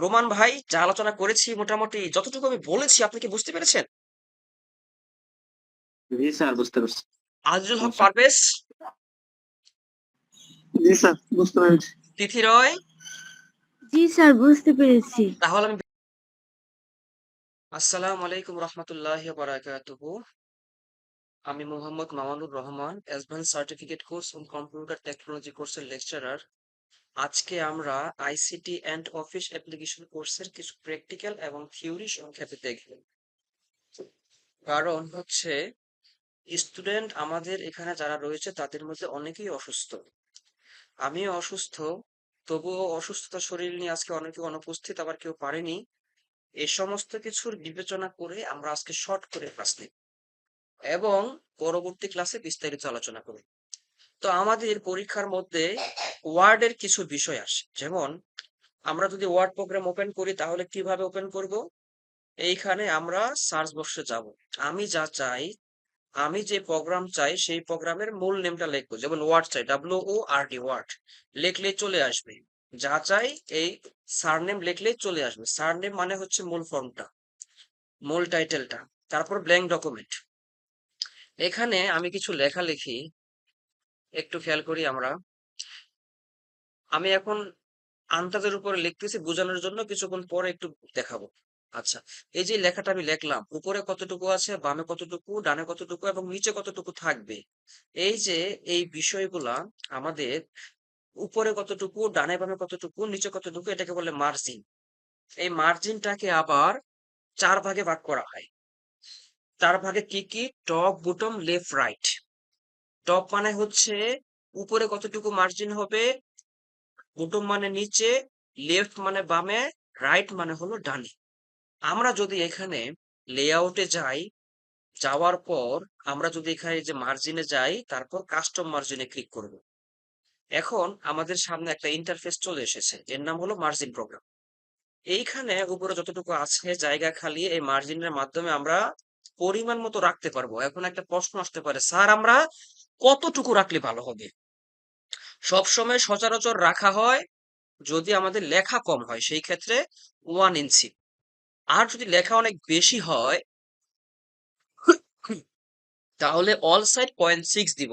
Roman ভাই, যা আলোচনা করেছি মোটামুটি যতটুকু আমি বলেছি আপনি কি বুঝতে পেরেছেন? জি স্যার, বুঝতে পারছি। আজিজুল হক সমস্যা পারভেজ, জি স্যার, বুঝতে পেরেছি। তিথি রয়। জি স্যার, বুঝতে পেরেছি। তাহলে আমি আসসালামু আলাইকুম রহমতুল্লাহি ওয়া বারাকাতুহু। আমি Mohammad Mamanur Rahman, advance certificate course in computer technology কোর্সের লেকচারার। আজকে আমরা আইসিটি অ্যান্ড অফিস অ্যাপ্লিকেশন কোর্সের কিছু প্র্যাকটিক্যাল এবং থিওরি সংক্ষেপে দেখব। কারণ হচ্ছে স্টুডেন্ট আমাদের এখানে যারা রয়েছে তাদের মধ্যে অনেকেই অসুস্থ। আমিও অসুস্থ, তবুও অসুস্থতা শরীর নিয়ে আজকে অনেকে অনুপস্থিত, আবার কেউ পারেনি। এ সমস্ত কিছুর বিবেচনা করে আমরা আজকে শর্ট করে ক্লাস নিব এবং পরবর্তী ক্লাসে বিস্তারিত আলোচনা করব। তো আমাদের পরীক্ষার মধ্যে ওয়ার্ডের কিছু বিষয় আসে, যেমন আমরা যদি ওয়ার্ড প্রোগ্রাম ওপেন করি তাহলে কিভাবে ওপেন করব? এইখানে আমরা সার্চ বক্সে যাব। আমি যা চাই, আমি যে প্রোগ্রাম চাই সেই প্রোগ্রামের মূল নেমটা লিখবো, যেমন ওয়ার্ড চাই, WORD ওয়ার্ড লিখলেই চলে আসবে। যা চাই এই সারনেম লিখলেই চলে আসবে। সারনেম মানে হচ্ছে মূল ফর্মটা, মূল টাইটেলটা। তারপর ব্ল্যাঙ্ক ডকুমেন্ট। এখানে আমি কিছু লেখালেখি একটু খেয়াল করি আমরা। আমি এখন আন্দাজের উপরে লিখতেছি বোঝানোর জন্য, কিছুক্ষণ পরে একটু দেখাবো। আচ্ছা, এই যে লেখাটা আমি লিখলাম, উপরে কতটুকু আছে, বামে কতটুকু, ডানে কতটুকু এবং নিচে কতটুকু থাকবে, এই যে এই বিষয়গুলা আমাদের উপরে কতটুকু, ডানে বামে কতটুকু, নিচে কতটুকু, এটাকে বলে মার্জিন। এই মার্জিনটাকে আবার 4 ভাগে ভাগ করা হয়। 4 ভাগে কি কি? Top, bottom, left, right. Top মানে হচ্ছে উপরে কতটুকু মার্জিন হবে, বটম মানে নিচে, লেফট মানে বামে, রাইট মানে হলো ডানে। আমরা যদি এখানে লেআউটে যাই, যাওয়ার পর আমরা যদি এখানে যে মার্জিনে যাই, তারপর কাস্টম মার্জিনে ক্লিক করব, এখন আমাদের সামনে একটা ইন্টারফেস চলে এসেছে, এর নাম হলো মার্জিন প্রোগ্রাম। এইখানে উপরে যতটুকু আছে জায়গা খালি, এই মার্জিনের মাধ্যমে আমরা পরিমাণ মতো রাখতে পারবো। এখন একটা প্রশ্ন আসতে পারে, স্যার আমরা কতটুকু রাখলে ভালো হবে? সবসময় সচরাচর রাখা হয় যদি আমাদের লেখা কম হয় সেই ক্ষেত্রে 1 ইঞ্চি। আর যদি লেখা অনেক বেশি হয় তাহলে অল সাইড 0.6 দিব।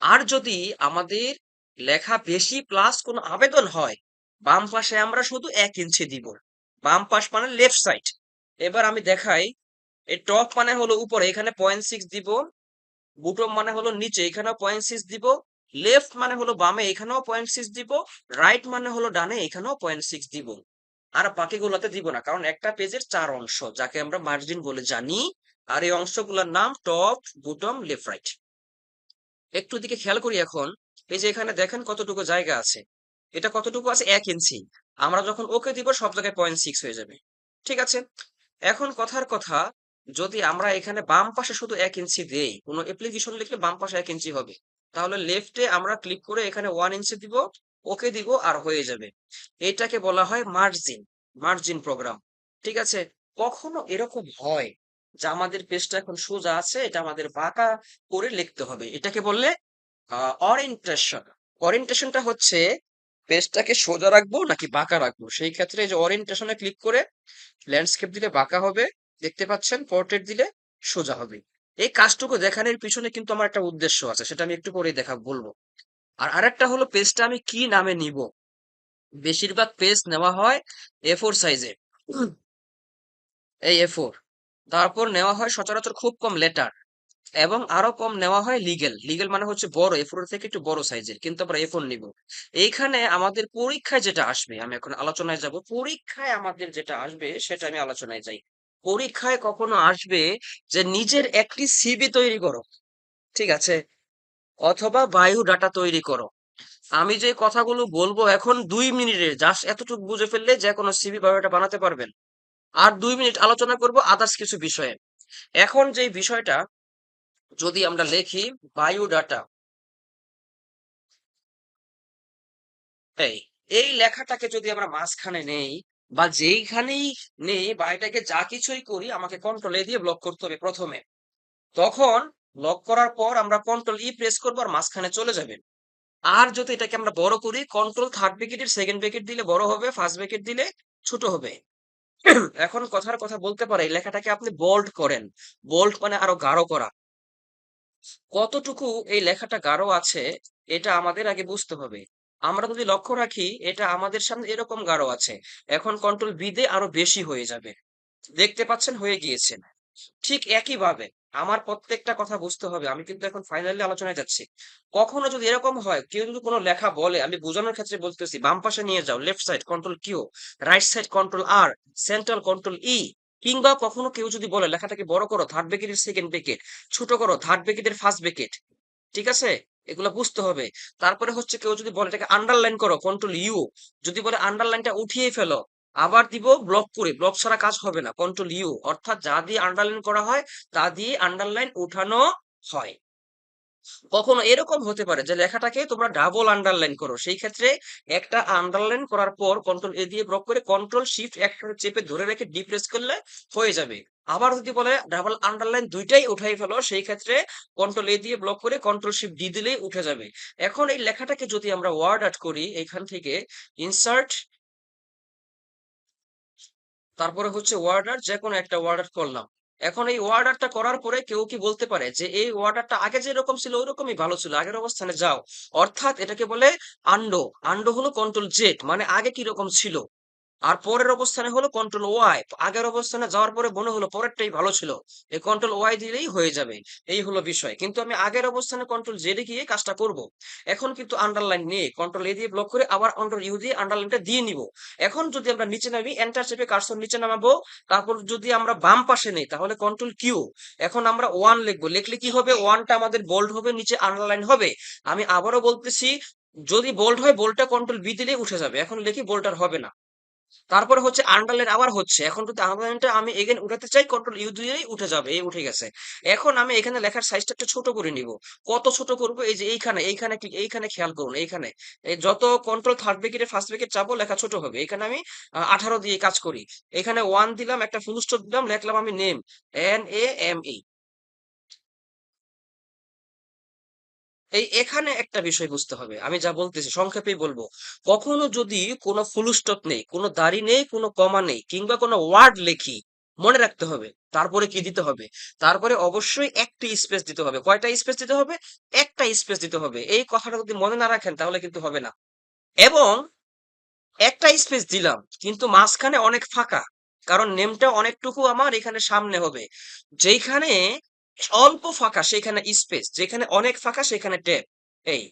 আর যদি আমাদের লেখা বেশি প্লাস কোনো আবেদন হয়, বাম পাশে আমরা শুধু 1 ইঞ্চি দিব। বাম পাশ মানে লেফট সাইড। এবার আমি দেখাই, এই টপ মানে হলো উপরে, এখানে 0.6 দিব। বটম মানে হলো নিচে, এখানেও 0.6 দিব। লেফট মানে হলো বামে, এখানেও 0.6 দিব। রাইট মানে হলো ডানে, এখানেও 0.6 দিব। আর বাকিগুলোতে দিব না, কারণ একটা পেজের 4 অংশ, যাকে আমরা মার্জিন বলে জানি। আর এই অংশগুলোর নাম টপ, বটম, লেফট, রাইট। একটু দিকে খেয়াল করি এখন। এই যে এখানে দেখেন কতটুকু জায়গা আছে, এটা কতটুকু আছে, 1 ইঞ্চি। আমরা যখন ওকে দিব সব জায়গায় 0.6 হয়ে যাবে। ঠিক আছে, এখন কথার কথা, যদি আমরা এখানে বাম পাশে শুধু 1 ইঞ্চি দেই, কোনো অ্যাপ্লিকেশন লিখলে বাম পাশে 1 ইঞ্চি হবে, তাহলে লেফটে আমরা ক্লিক করে এখানে 1 ইঞ্চি দিব, ওকে দিব, আর হয়ে যাবে। এটাকে বলা হয় মার্জিন, মার্জিন প্রোগ্রাম। ঠিক আছে, কখনো এরকম হয় যে আমাদের পেজটা এখন সোজা আছে, এটা আমাদের বাঁকা করে লিখতে হবে, এটাকে বললে অরিয়েন্টেশন। অরিয়েন্টেশনটা হচ্ছে পেজটাকে সোজা রাখবো নাকি বাঁকা রাখবো, সেই ক্ষেত্রে এই যে অরিয়েন্টেশনে ক্লিক করে ল্যান্ডস্কেপ দিলে বাঁকা হবে, দেখতে পাচ্ছেন, পোর্ট্রেট দিলে সোজা হবে। এই কাজটুকু দেখানোর পিছনে কিন্তু আমার একটা উদ্দেশ্য আছে, সেটা আমি একটু পরেই বলবো। আর আরেকটা হলো পেজটা আমি কি নামে নিব। বেশিরভাগ পেজ নেওয়া হয় A4 সাইজে, এই A4। তারপর নেওয়া হয় সচরাচর খুব কম লেটার, এবং আরো কম নেওয়া হয় লিগেল। লিগেল মানে হচ্ছে বড়, A4 এর থেকে একটু বড় সাইজের, কিন্তু আমরা A4 নিব। এইখানে আমাদের পরীক্ষায় যেটা আসবে, আমি এখন আলোচনায় যাব, পরীক্ষায় আমাদের যেটা আসবে সেটা আমি আলোচনায় যাই। পরীক্ষায় কখনো আসবে যে নিজের একটি সিভি তৈরি করো, ঠিক আছে, অথবা বায়ো ডাটা তৈরি করো। আমি যে কথাগুলো বলবো এখন 2 মিনিটে জাস্ট এতটুকু বুঝে ফেললে যে কোনো সিভি বায়োডাটা বানাতে পারবেন। আর 2 মিনিট আলোচনা করব আদার্স কিছু বিষয়ে। এখন যে বিষয়টা, যদি আমরা লিখি বায়ো ডাটা, এই এই লেখাটাকে যদি আমরা মাঝখানে নেই বা যেইখানেই নেই, বা এটাকে যা কিছুই করি আমাকে কন্ট্রোল এ দিয়ে ব্লক করতে হবে প্রথমে। তখন ব্লক করার পর আমরা কন্ট্রোল ই প্রেস করবো আর মাঝখানে চলে যাবে। আর যদি এটাকে আমরা বড় করি, কন্ট্রোল থার্ড ব্র্যাকেটের সেকেন্ড ব্র্যাকেট দিলে বড় হবে, ফার্স্ট ব্র্যাকেট দিলে ছোট হবে। এখন কথার কথা বলতে পারে এই লেখাটাকে আপনি বোল্ড করেন। বোল্ড মানে আরো গাঢ় করা। কতটুকু এই লেখাটা গাঢ় আছে এটা আমাদের আগে বুঝতে হবে। আমরা যদি লক্ষ্য রাখি এটা আমাদের সামনে এরকম গাঢ় আছে, এখন কন্ট্রোল বি দিয়ে আরো বেশি হয়ে যাবে। দেখতে পাচ্ছেন হয়ে গিয়েছে। ঠিক একইভাবে আমার প্রত্যেকটা কথা বুঝতে হবে। আমি কিন্তু এখন ফাইনালি আলোচনায় যাচ্ছি। কখনো যদি এরকম হয়, কেউ যদি কোনো লেখা বলে, আমি বোঝানোর ক্ষেত্রে বলতেছি, বাম পাশে নিয়ে যাও, left side control Q, right side control R, central control E, কিংবা কখনো কেউ যদি বলে লেখাটাকে বড় করো থার্ড ব্র্যাকেটের সেকেন্ড ব্র্যাকেট, ছোট করো থার্ড ব্র্যাকেটের ফার্স্ট ব্র্যাকেট, ঠিক আছে? এগুলা বুঝতে হবে। তারপরে হচ্ছে কেউ যদি বলে এটাকে আন্ডারলাইন করো কন্ট্রোল ইউ, যদি বলে আন্ডারলাইনটা উঠিয়ে ফেলো, আবার দিব ব্লক করে, ব্লক ছাড়া কাজ হবে না, কন্ট্রোল ইউ, অর্থাৎ যা দিয়ে আন্ডারলাইন করা হয় তা দিয়ে আন্ডারলাইন উঠানো হয়। কখনো এরকম হতে পারে যে লেখাটাকে তোমরা ডাবল আন্ডারলাইন করো, সেই ক্ষেত্রে একটা আন্ডারলাইন করার পর কন্ট্রোল এ দিয়ে ব্লক করে কন্ট্রোল শিফট একসাথে চেপে ধরে রেখে ডিপ্রেস করলে হয়ে যাবে। আবার যদি বলে ডাবল আন্ডারলাইন দুইটাই উঠাই ফেলো, সেই ক্ষেত্রে কন্ট্রোল এ দিয়ে ব্লক করে কন্ট্রোল শিফট ডি দিলেই উঠে যাবে। এখন এই লেখাটাকে যদি আমরা ওয়ার্ড আর্ট করি, এখান থেকে ইনসার্ট, তারপরে হচ্ছে ওয়ার্ড আর্ট, যে কোনো একটা ওয়ার্ড আর্ট করলাম। এখন এই ওয়ার্ড আর্টটা করার পরে কেউ কি বলতে পারে যে এই ওয়ার্ড আর্টটা আগে যেরকম ছিল ওইরকমই ভালো ছিল, আগের অবস্থানে যাও, অর্থাৎ এটাকে বলে আন্ডো। আন্ডো হলো কন্ট্রোল জেড, মানে আগে কি রকম ছিল, আর পরের অবস্থানে হলো কন্ট্রোল ওয়াই, আগের অবস্থানে যাওয়ার পরে মনে হলো পরেরটাই ভালো ছিল, এই কন্ট্রোল ওয়াই দিলেই হয়ে যাবে। এই হলো বিষয়, কিন্তু আমি আগের অবস্থানে কন্ট্রোল জেডে গিয়ে কাজটা করব। এখন কিন্তু আন্ডারলাইন নিয়ে কন্ট্রোল এ দিয়ে ব্লক করে আবার কন্ট্রোল ইউ দিয়ে আন্ডারলাইনটা দিয়ে নিব। এখন যদি আমরা নিচে নামি, এন্টার চেপে কার্সর নিচে নামাবো, তারপর যদি আমরা বাম পাশে নেই তাহলে কন্ট্রোল কিউ, এখন আমরা ওয়ান লিখবো, লিখলে কি হবে, ওয়ানটা আমাদের বোল্ড হবে, নিচে আন্ডারলাইন হবে। আমি আবারও বলতেছি, যদি বোল্ড হয় বোল্ডটা কন্ট্রোল বি দিলেই উঠে যাবে, এখন লিখি বোল্ডার হবে না। তারপরে হচ্ছে আন্ডারলাইন আবার হচ্ছে, এখন যদি আন্ডারলাইনটা আমি এগেন উঠাতে চাই কন্ট্রোল ইউ দিয়েই উঠে যাবে, এই উঠে গেছে। এখন আমি এখানে লেখার সাইজটা একটু ছোট করে নিব। কত ছোট করব, এই যে এইখানে এইখানে এইখানে খেয়াল করুন, এইখানে এই যত কন্ট্রোল থার্ড ব্র্যাকেটে ফার্স্ট ব্র্যাকেট চাপো লেখা ছোট হবে। এখানে আমি 18 দিয়ে কাজ করি। এখানে 1 দিলাম, একটা ফুল স্টপ দিলাম, লিখলাম আমি নেম, NAME। এখানে একটা বিষয় বুঝতে হবে, আমি যা বলতেছি সংক্ষেপেই বলবো। কখনো যদি কোনো ফুল স্টপ নেই, কোনো দাড়ি নেই, কোনো কমা নেই, কিংবা কোনো ওয়ার্ড লেখি, মনে রাখতে হবে তারপরে কি দিতে হবে, তারপরে অবশ্যই একটা স্পেস দিতে হবে। কয়টা স্পেস দিতে হবে? একটা স্পেস দিতে হবে। এই কথাটা যদি মনে না রাখেন তাহলে কিন্তু হবে না। এবং একটা স্পেস দিলাম কিন্তু মাঝখানে অনেক ফাঁকা, কারণ নেমটা অনেকটুকু আমার এখানে সামনে হবে। যেখানে অল্প ফাঁকা সেখানে স্পেস, যেখানে অনেক ফাঁকা সেখানে ট্যাব। এই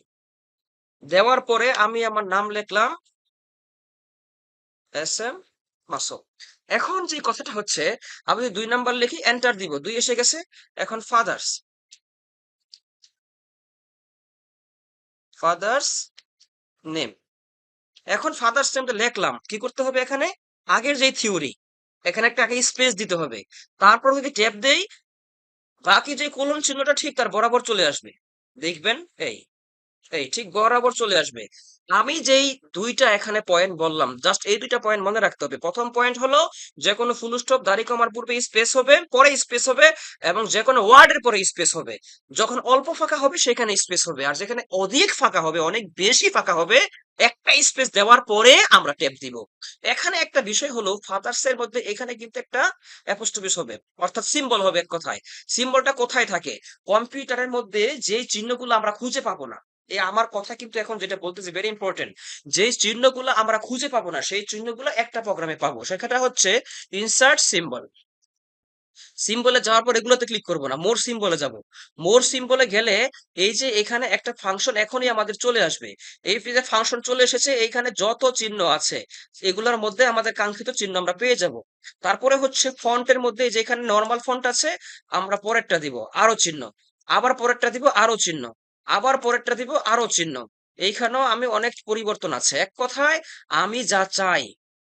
দেওয়ার পরে আমি আমার নাম লিখলাম SM মাসুদ। এখন যে কথাটা হচ্ছে, আমি যদি 2 নাম্বার লিখি, এন্টার দিব, 2 এসে গেছে। এখন ফাদার্স নেম। এখন ফাদার্স নেমটা লিখলাম, কি করতে হবে এখানে, আগের যে থিওরি, এখানে একটা আগে স্পেস দিতে হবে। তারপর যদি ট্যাব দেই, বাকি যে কোলন চিহ্নটা ঠিক তার বরাবর চলে আসবে। দেখবেন এই এই ঠিক বরাবর চলে আসবে। আমি যেই দুইটা এখানে পয়েন্ট বললাম, জাস্ট এই দুইটা পয়েন্ট মনে রাখতে হবে। প্রথম পয়েন্ট হলো, যে কোনো ফুল স্টপ দাড়ি কমার পূর্বে স্পেস হবে, পরে স্পেস হবে, এবং যে কোনো ওয়ার্ডের পরে স্পেস হবে। যখন অল্প ফাঁকা হবে সেখানে স্পেস হবে, আর যেখানে অধিক ফাঁকা হবে, অনেক বেশি ফাঁকা হবে, একটা স্পেস দেওয়ার পরে আমরা ট্যাব দিব। এখানে একটা বিষয় হলো, ফাদার্স এর মধ্যে এখানে কিন্তু একটা অ্যাপোস্ট্রোফিস হবে, অর্থাৎ সিম্বল হবে এক কথায়। সিম্বলটা কোথায় থাকে? কম্পিউটারের মধ্যে যে চিহ্নগুলো আমরা খুঁজে পাবো না, আমার কথা কিন্তু এখন যেটা বলতেছি ভেরি ইম্পর্টেন্ট, যে চিহ্নগুলো আমরা খুঁজে পাবো না সেই চিহ্নগুলো একটা প্রোগ্রামে পাবো, সেটা হচ্ছে ইনসার্ট সিম্বল। সিম্বলে যাওয়ার পর এগুলোতে ক্লিক করব না, মোর সিম্বলে যাব। মোর সিম্বলে গেলে এই যে এখানে একটা ফাংশন এখনই আমাদের চলে আসবে। এই যে ফাংশন চলে এসেছে, এইখানে যত চিহ্ন আছে এগুলোর মধ্যে আমাদের কাঙ্ক্ষিত চিহ্ন আমরা পেয়ে যাব। তারপরে হচ্ছে ফন্টের মধ্যে যেখানে নরমাল ফন্ট আছে, আমরা পরেরটা দিব আরো চিহ্ন, আবার পরেরটা দিব আরো চিহ্ন, আবার পরেরটা দিব আরো চিহ্ন। এইখানেও আমি অনেক পরিবর্তন আছে। এক কথায় আমি যা চাই,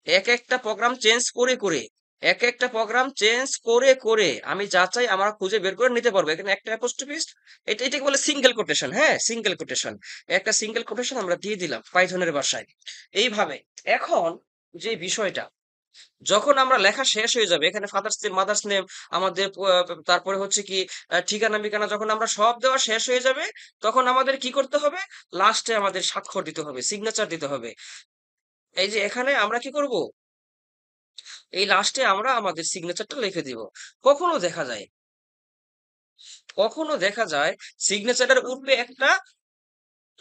এক একটা প্রোগ্রাম চেঞ্জ করে করে, এক একটা প্রোগ্রাম চেঞ্জ করে করে আমি যা চাই আমরা খুঁজে বের করে নিতে পারবো। এখানে একটা অ্যাপোস্ট্রোফিস, এটাকে বলে সিঙ্গেল কোটেশন। হ্যাঁ, সিঙ্গেল কোটেশন, একটা সিঙ্গেল কোটেশন আমরা দিয়ে দিলাম পাইথনের ভাষায়। এইভাবে এখন যে বিষয়টা, যখন আমরা লেখা শেষ হয়ে যাবে, এখানে ফাদার্স নেম, মাদার্স নেম, আমাদের তারপরে হচ্ছে কি ঠিকানা মিকানা, যখন আমরা সব দেওয়া শেষ হয়ে যাবে, তখন আমাদের কি করতে হবে? লাস্টে আমাদের স্বাক্ষর দিতে হবে, সিগনেচার দিতে হবে। এই যে এখানে আমরা কি করব? এই লাস্টে আমরা আমাদের সিগনেচারটা লিখে দিব। কখনো দেখা যায়, কখনো দেখা যায় সিগনেচারের উপরে একটা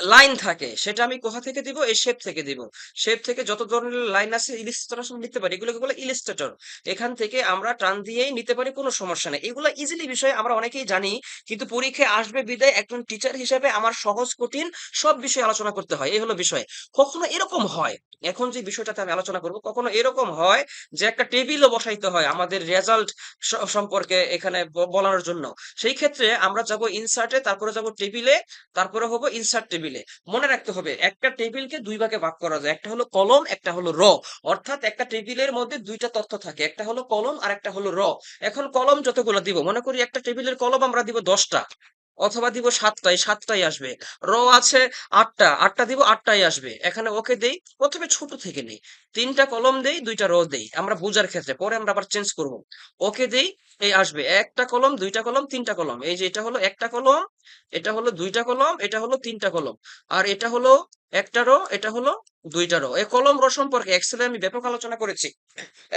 লাইন থাকে, সেটা আমি কোথা থেকে দিব? এই শেপ থেকে দিব। শেপ থেকে যত ধরনের লাইন আছে ইলিস্ট্রেশন লিখতে পারি, এগুলোকে বলে ইলিস্ট্রেটর। এখান থেকে আমরা টান দিয়েই নিতে পারি, কোনো সমস্যা নেই। এগুলো ইজিলি বিষয় আমরা অনেকেই জানি, কিন্তু পরীক্ষায় আসবে বিদায় একজন টিচার হিসেবে আমার সহজ কঠিন সব বিষয় আলোচনা করতে হয়, এই হলো বিষয়। কখনো এরকম হয়, এখন যে বিষয়টাতে আমি আলোচনা করব, কখনো এরকম হয় যে একটা টেবিলও বসাইতে হয় আমাদের রেজাল্ট সম্পর্কে এখানে বলানোর জন্য। সেই ক্ষেত্রে আমরা যাব ইনসার্টে, তারপরে যাব টেবিলে, তারপরে হবো ইনসার্ট টেবিলে। মনে রাখতে হবে একটা টেবিলকে দুই ভাগে ভাগ করা যায়, একটা হলো কলম, একটা হলো র। অর্থাৎ একটা টেবিলের মধ্যে দুইটা তথ্য থাকে, একটা হলো কলম আর একটা হলো র। এখন কলম যতগুলো দিব, মনে করি একটা টেবিলের কলম আমরা দিব 10টা, অথবা দিব 7টায়, 7টাই আসবে। র আছে 8টা, 8টা দিব, 8টাই আসবে। এখানে ওকে দেই, প্রথমে ছোট থেকে নেই, 3টা কলম দেই, 2টা র দেই, আমরা বোঝার ক্ষেত্রে, পরে আমরা আবার চেঞ্জ করব। ওকে দেই, এই আসবে একটা কলম, 2টা কলম, 3টা কলম। এই যে এটা হলো একটা কলম, এটা হলো 2টা কলম, এটা হলো 3টা কলম, আর এটা হলো একটা রো, এটা হলো 2টা রো। এই কলম র সম্পর্কে এক্সেলে আমি ব্যাপক আলোচনা করেছি।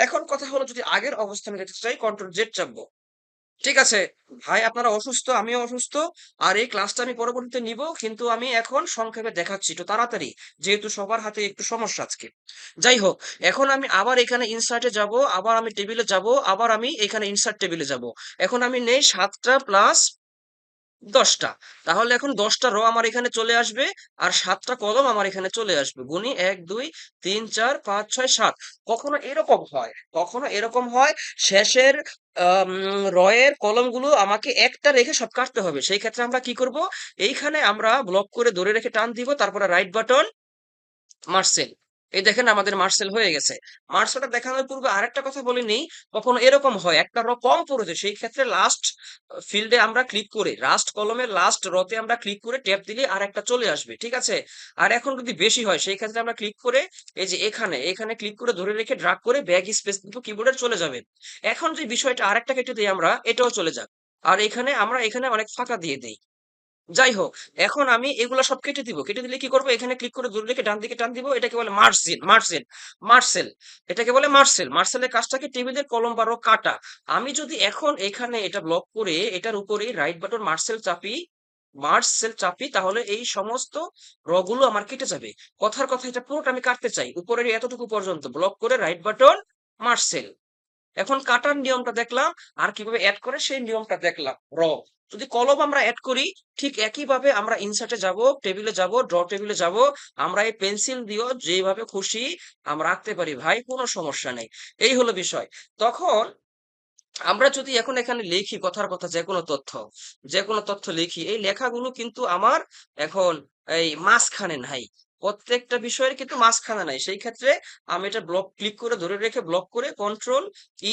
এখন কথা হলো, যদি আগের অবস্থানে যেতে চাই, কন্ট্রোল জেড চাপবো। ঠিক আছে ভাই, আপনারা অসুস্থ, আমিও অসুস্থ, আর এই ক্লাসটা আমি পরবর্তীতে নিব, কিন্তু আমি এখন সংক্ষেপে দেখাচ্ছি একটু তাড়াতাড়ি, যেহেতু সবার হাতে একটু সমস্যা আজকে। যাই হোক, এখন আমি আবার এখানে ইনসার্টে যাব, আবার আমি টেবিলে যাব, আবার আমি এখানে ইনসার্ট টেবিলে যাব। এখন আমি নেই 7টা প্লাস 10টা, তাহলে এখন 10টা রো আমার এখানে চলে আসবে, আর 7টা কলম আমার এখানে চলে আসবে। গুনি 1 2 3 4 5 6 7। কখনো এরকম হয়, কখনো এরকম হয় শেষের রয়ের কলমগুলো আমাকে একটা রেখে সব কাটতে হবে। সেই ক্ষেত্রে আমরা কি করব? এইখানে আমরা ব্লক করে ধরে রেখে টান দিব, তারপরে রাইট বাটন মার্সেল। এই দেখেন আমাদের মার্সেল হয়ে গেছে। মার্সেলটা দেখানোর পূর্বে আরেকটা কথা বলে নেই, কখনো এরকম হয় একটা র কম পড়েছে, সেই ক্ষেত্রে লাস্ট ফিল্ডে আমরা ক্লিক করে, লাস্ট কলমের লাস্ট রতে আমরা ক্লিক করে ট্যাপ দিলে আর একটা চলে আসবে, ঠিক আছে? আর এখন যদি বেশি হয়, সেই ক্ষেত্রে আমরা ক্লিক করে এই যে এখানে, এখানে ক্লিক করে ধরে রেখে ড্রাগ করে ব্যাক স্পেস কিন্তু কিবোর্ডে চলে যাবে। এখন যে বিষয়টা আরেকটা কেটে দিই আমরা, এটাও চলে যাক। আর এখানে আমরা এখানে অনেক ফাঁকা দিয়ে দেই। যাই হোক, এখন আমি এগুলা সব কেটে দিব। কেটে দিলে কি করব? এখানে ক্লিক করে ধরে রেখে ডান দিকে টান দিব। এটাকে বলে মার্জিন, মার্জিন, মার্সেল। এটাকে বলে মার্সেল। মার্সেলের কাজটাকে টেবিলের কলম বা রো কাটা। আমি যদি এখন এখানে এটা ব্লক করে এটার উপরে রাইট বাটন মার্সেল চাপি, মার্সেল চাপি, তাহলে এই সমস্ত র গুলো আমার কেটে যাবে। কথার কথা, এটা পুরোটা আমি কাটতে চাই, উপরের এতটুকু পর্যন্ত ব্লক করে রাইট বাটন মার্সেল। এখন কাটার নিয়মটা দেখলাম, আর কিভাবে অ্যাড করে সেই নিয়মটা দেখলাম। যদি কলম আমরা অ্যাড করি, ঠিক একইভাবে আমরা ইনসার্টে যাব, টেবিলে যাব, ড্র টেবিলে যাব, আমরা এই পেন্সিল দিয়েও যেভাবে খুশি আমরা আঁকতে পারি ভাই, কোনো সমস্যা নেই। এই হলো বিষয়। তখন আমরা যদি এখন এখানে লিখি কথার কথা, যে কোনো তথ্য লিখি, এই লেখাগুলো কিন্তু আমার এখন এই মাঝখানে নাই, প্রত্যেকটা বিষয়ের কিন্তু মাঝখানে নাই। সেই ক্ষেত্রে আমি এটা ব্লক ক্লিক করে ধরে রেখে ব্লক করে কন্ট্রোল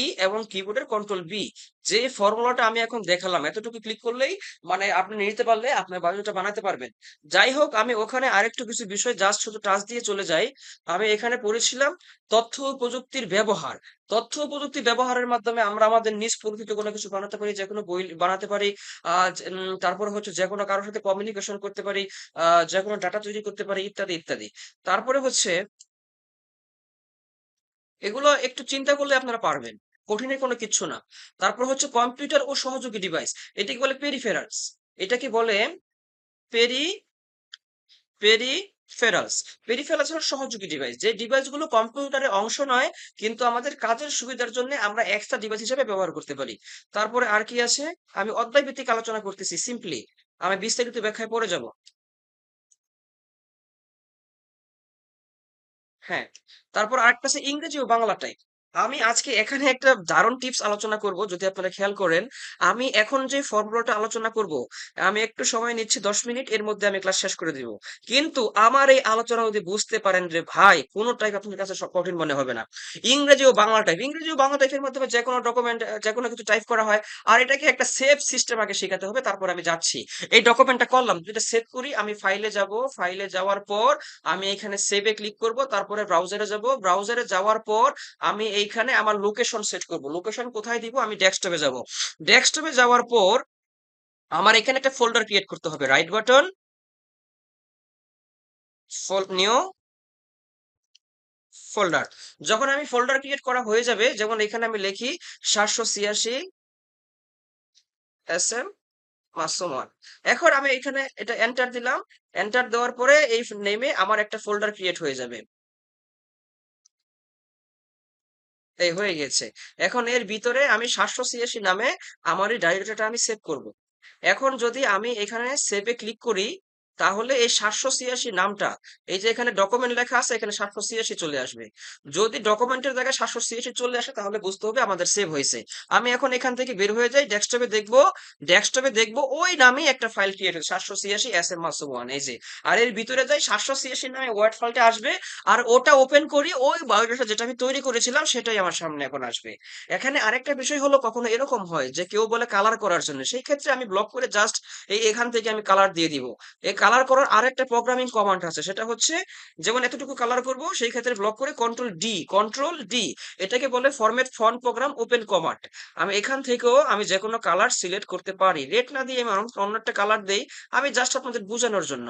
ই এবং কিবোর্ডের কন্ট্রোল বি, যে ফর্মুলাটা আমি এখন দেখালাম, এতটুকু ক্লিক করলেই মানে আপনি নিতে পারলে আপনার বায়োডাটা বানাতে পারবেন। যাই হোক, আমি ওখানে আরেকটু কিছু বিষয় জাস্ট শুধু টাচ দিয়ে চলে যাই। আমি এখানে পড়েছিলাম তথ্য ও প্রযুক্তির ব্যবহার। তথ্য ও প্রযুক্তি ব্যবহারের মাধ্যমে আমরা আমাদের নিজ পরিচিত কোনো কিছু বানাতে পারি, যেকোনো বই বানাতে পারি, তারপরে হচ্ছে যেকোনো কারোর সাথে কমিউনিকেশন করতে পারি, যেকোনো ডাটা তৈরি করতে পারি, ইত্যাদি ইত্যাদি। তারপরে হচ্ছে এগুলো একটু চিন্তা করলে আপনারা পারবেন, কঠিনের কোনো কিচ্ছু না। তারপর হচ্ছে কম্পিউটার ও সহযোগী ডিভাইস, এটাকে বলে পেরিফেরালস। এটাকে বলে পেরি পেরিফেরালস। পেরিফেরালস হলো সহযোগী ডিভাইস, যে ডিভাইসগুলো কম্পিউটারের অংশ নয়, কিন্তু আমাদের কাজের সুবিধার জন্য আমরা এক্সট্রা ডিভাইস হিসেবে ব্যবহার করতে পারি। তারপরে আর কি আছে? আমি অধ্যায় ভিত্তিক আলোচনা করতেছি সিম্পলি, আমি বিস্তারিত ব্যাখ্যায় পড়ে যাব। হ্যাঁ, তারপর আরেকটা আছে ইংরেজি ও বাংলা টাইপ। আমি আজকে এখানে একটা দারুণ টিপস আলোচনা করব, যদি আপনারা খেয়াল করেন। আমি এখন যে ফর্মুলাটা আলোচনা করব, আমি একটু সময় নিচ্ছি, 10 মিনিট, এর মধ্যে আমি ক্লাস শেষ করে দিব। কিন্তু আমার এই আলোচনা যদি বুঝতে পারেন যে ভাই, কোনো টাইপ আপনার কাছে কঠিন মনে হবে না। ইংরেজি ও বাংলা টাইপ, ইংরেজি ও বাংলা টাইপের মাধ্যমে যে কোনো ডকুমেন্ট, যে কোনো কিছু টাইপ করা হয়। আর এটাকে একটা সেভ সিস্টেম আগে শেখাতে হবে, তারপর আমি যাচ্ছি। এই ডকুমেন্টটা করলাম, যেটা সেভ করি, আমি ফাইলে যাব, ফাইলে যাওয়ার পর আমি এখানে সেভে ক্লিক করব, তারপরে ব্রাউজারে যাব, ব্রাউজারে যাওয়ার পর আমি এইখানে আমার লোকেশন সেট করব। লোকেশন কোথায় দিব? আমি ডেস্কটপে যাব। ডেস্কটপে যাওয়ার পর আমার এখানে একটা ফোল্ডার ক্রিয়েট করতে হবে। Right button, new folder. যখন আমি ফোল্ডার ক্রিয়েট করা হয়ে যাবে, যেমন এখানে আমি লিখি 786 SM মাসুম 1। এখন আমি এখানে এটা এন্টার দিলাম। এন্টার দেওয়ার পরে এই নেমে আমার একটা ফোল্ডার ক্রিয়েট হয়ে যাবে। এই হয়ে গেছে। এখন এর ভিতরে আমি 786 নামে আমার এই ডাইরেক্টরিটা আমি সেভ করব। এখন যদি আমি এখানে সেভে ক্লিক করি, তাহলে এই 786 নামটা, এই যে এখানে ডকুমেন্ট লেখা আছে, এখানে 786 চলে আসবে। যদি ডকুমেন্টের জায়গায় 786 চলে আসে, তাহলে বুঝতে হবে আমাদের সেভ হয়েছে। আমি এখন এখান থেকে বের হয়ে যাই, ডেস্কটপে দেখবো। ডেস্কটপে দেখবো ওই নামেই একটা ফাইল ক্রিয়েট হয়েছে, 786 SM মাসুম 1, এই যে। আর এর ভিতরে যাই, 786 নামে ওয়ার্ড ফাইলটা আসবে। আর ওটা ওপেন করি, ওই বায়োডাটা যেটা আমি তৈরি করেছিলাম সেটাই আমার সামনে এখন আসবে। এখানে আরেকটা বিষয় হলো, কখনো এরকম হয় যে কেউ বলে কালার করার জন্য, সেই ক্ষেত্রে আমি ব্লক করে জাস্ট এখান থেকে আমি কালার দিয়ে দিব। এই কালার করার আরেকটা প্রোগ্রামিং কমান্ড আছে, সেটা হচ্ছে যেমন এতটুকু কালার করব, সেই ক্ষেত্রে ব্লক করে কন্ট্রোল ডি, এটাকে বলে format font program open command. আমি এখান থেকেও আমি যে কোনো কালার সিলেক্ট করতে পারি। রেড না দিয়ে আমি অন্য একটা কালার দেই, আমি জাস্ট আপনাদের বোঝানোর জন্য।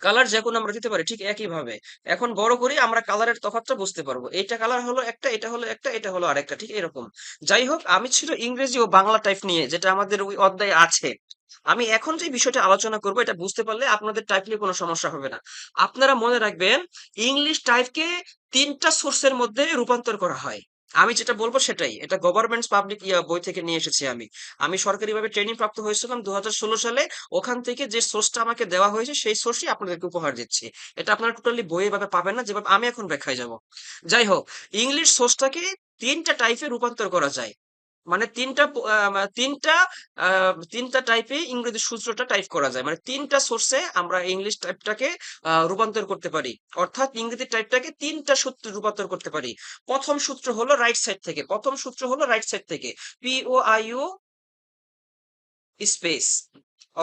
কালার যে কোনো আমরা দিতে পারি ঠিক একই ভাবে। এখন বড় করি, আমরা কালারের তফাৎটা বুঝতে পারবো। এইটা কালার হলো একটা, এটা হলো একটা, এটা হলো আরেকটা, ঠিক এরকম। যাই হোক, আমি ছিল ইংরেজি ও বাংলা টাইপ নিয়ে, যেটা আমাদের ওই অধ্যায়ে আছে। আমি এখন যে বিষয়টা আলোচনা করব, এটা বুঝতে পারলে আপনাদের টাইপ নিয়ে কোনো সমস্যা হবে না। আপনারা মনে রাখবেন, ইংলিশ টাইপকে 3টা সোর্সের মধ্যে রূপান্তর করা হয়। আমি যেটা বলবো সেটাই, এটা গভর্নমেন্টস পাবলিক বই থেকে নিয়ে এসেছি আমি। আমি সরকারিভাবে ট্রেনিং প্রাপ্ত হয়েছিলাম 2016 সালে। ওখান থেকে যে সোর্সটা আমাকে দেওয়া হয়েছে, সেই সোর্সই আপনাদেরকে উপহার দিচ্ছি। এটা আপনারা টোটালি বইয়ে ভাবে পাবেন না, যেভাবে আমি এখন ব্যাখ্যায় যাব। যাই হোক, ইংলিশ সোর্সটাকে 3টা টাইপে রূপান্তর করা যায়। মানে 3টা টাইপে ইংরেজি সূত্রটা টাইপ করা যায়। মানে 3টা সোর্সে আমরা ইংলিশ টাইপটাকে রূপান্তর করতে পারি। অর্থাৎ ইংরেজি টাইপটাকে 3টা সূত্রে রূপান্তর করতে পারি। প্রথম সূত্র হলো রাইট সাইড থেকে। POIU স্পেস,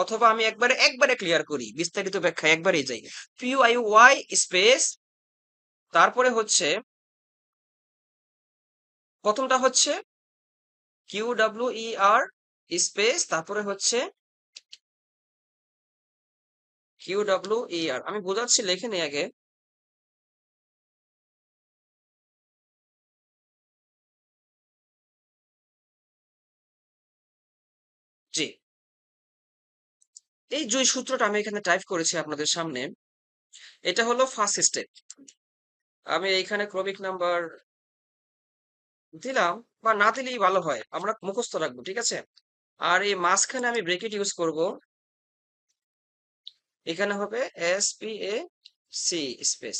অথবা আমি একবারে ক্লিয়ার করি, বিস্তারিত ব্যাখ্যা একবারেই যাই। POIUY স্পেস, তারপরে হচ্ছে প্রথমটা হচ্ছে QWER স্পেস, তারপরে হচ্ছে QWER। আমি বোঝাচ্ছি, লেখে নেই আগে। জি, এই যে সূত্রটা আমি এখানে টাইপ করেছি আপনাদের সামনে, এটা হলো ফার্স্ট স্টেপ। আমি এইখানে ক্রমিক নাম্বার দিলাম, বা না দিলেই ভালো হয়, আমরা মুখস্থ রাখবো, ঠিক আছে। আর এই মাঝখানে আমি ব্রেকেট ইউজ করব। এখানে হবে SPAC স্পেস।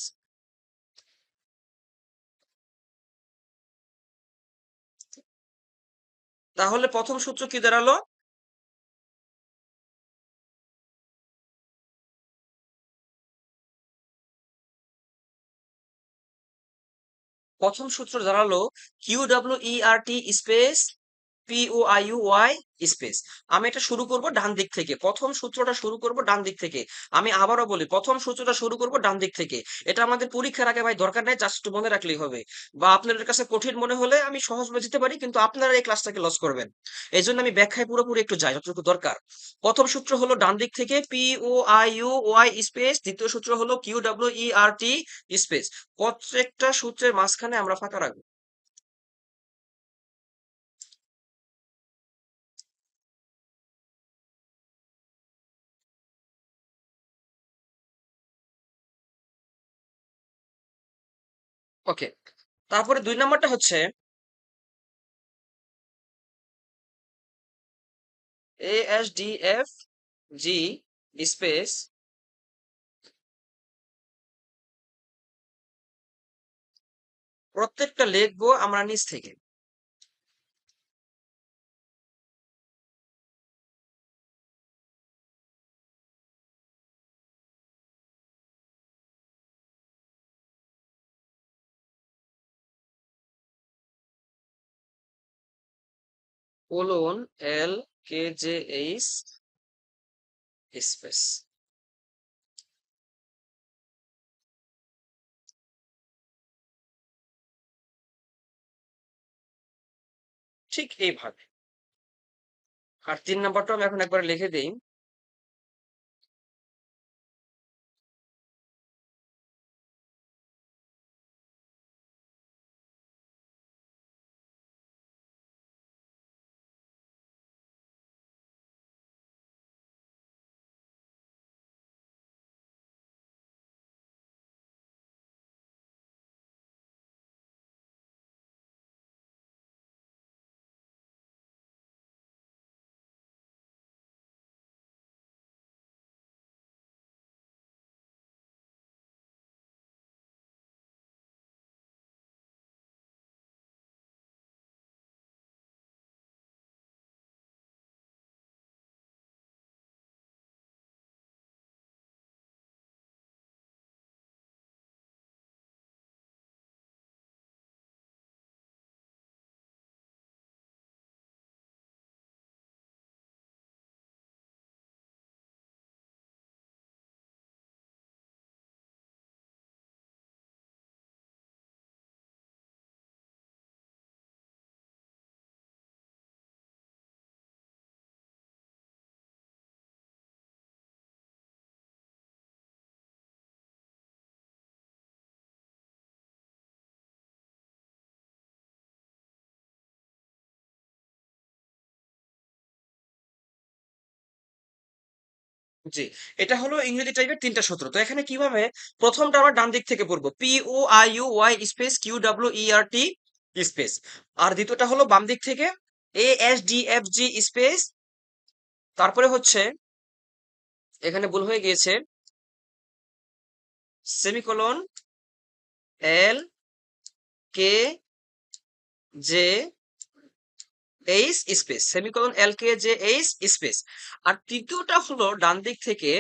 তাহলে প্রথম সূত্র কি দাঁড়ালো? প্রথম সূত্র দাঁড়ালো QWERT স্পেস POIUY স্পেস। আমি এটা শুরু করব ডান দিক থেকে, প্রথম সূত্রটা শুরু করব ডান দিক থেকে। আমি আবারও বলি, প্রথম সূত্রটা শুরু করব ডান দিক থেকে। এটা আমাদের পরীক্ষার আগে ভাই দরকার নেই, জাস্ট মনে রাখলেই হবে। বা আপনাদের কাছে কঠিন মনে হলে আমি সহজ বুঝতে পারি, কিন্তু আপনারা এই ক্লাসটাকে লস করবেন। এই জন্য আমি ব্যাখ্যায় পুরোপুরি একটু যাই, যতটুকু দরকার। প্রথম সূত্র হলো ডান দিক থেকে POIUY স্পেস, দ্বিতীয় সূত্র হলো QWERT স্পেস। প্রত্যেকটা সূত্রের মাঝখানে আমরা ফাঁকা রাখবো। ওকে, তারপরে 2 নাম্বারটা হচ্ছে ASDFG স্পেস, প্রত্যেকটা লিখবো আমরা নিচ থেকে। Colon LKJH space. ঠিক এইভাবে। আর ৩ নাম্বারটা আমি এখন একবার লিখে দেই। জি, এটা হলো ইংরেজি টাইপের ৩ টা সূত্র। তো এখানে কিভাবে ১ম টা আমরা ডান দিক থেকে পড়ব। POIUY space QWERT space. আর ২য় টা হলো বাম দিক থেকে ASDFG স্পেস, তারপরে হচ্ছে এখানে ভুল হয়ে গিয়েছে semicolon L K J H space, semicolon L K J H space. আর ৩য় টা হলো ডান দিক থেকে